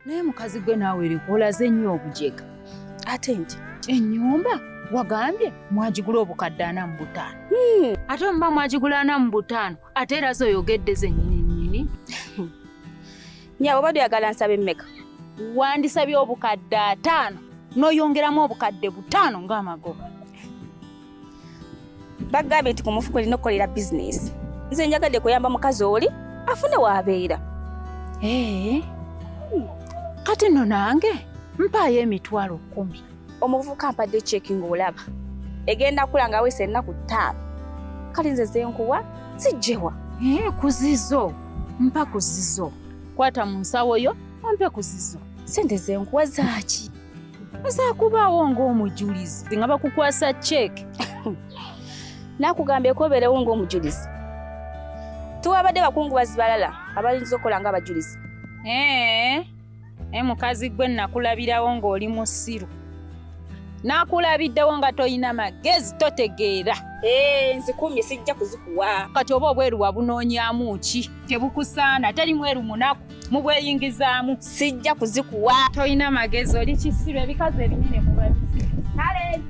Naye mukazi gwe naawe erikolaze nnyo obujega. Ate nti ennyumba wagambye mwagigula obukadde 45. Ate mba mwagigula 45 ate era zoyogedde zennyini. Nyawo bado yagala nsabe mmeka? Wandisabye obukadde 5 n'oyongeramu obukadde 5 ng'amagoba. Bagambye nti ku mufuko olina okukolera bizinesi. Nze njagadde kuyamba mukazi oli afune w'abeera. Kati nno nange mpaayo emitwalo 10. Omuvubuka ampadde cheeki ng'olaba. Egenda kula nga weese ennaku 5. Kale nze zenkuwa sijjewa. Kuzizo. Mpa kuzizo. Kwata mu nsawo yo ompe kuzizo. Sente zenkuwa zaaki? Ezakubaawo ng'omujulizi nga bakukwasa cheeki. Nakugambye kobeerewo ng'omujulizi. Tuwabadde bakungubazi balala abayinza okukola ng'abajulizi. Mukazi gwe nakulabirawo ng'oli musiru. Nakulabiddewo nga toyina magezi totegeera. Nzikumye sijja kuzikuwa. Kati oba obweru wabunoonyaamu ki? Tebukusaana teri mweru munaku mubweyingizaamu. Sijja kuzikuwa. Toyina magezi oli kisiru ebikazi ebinene mu babisi. Kale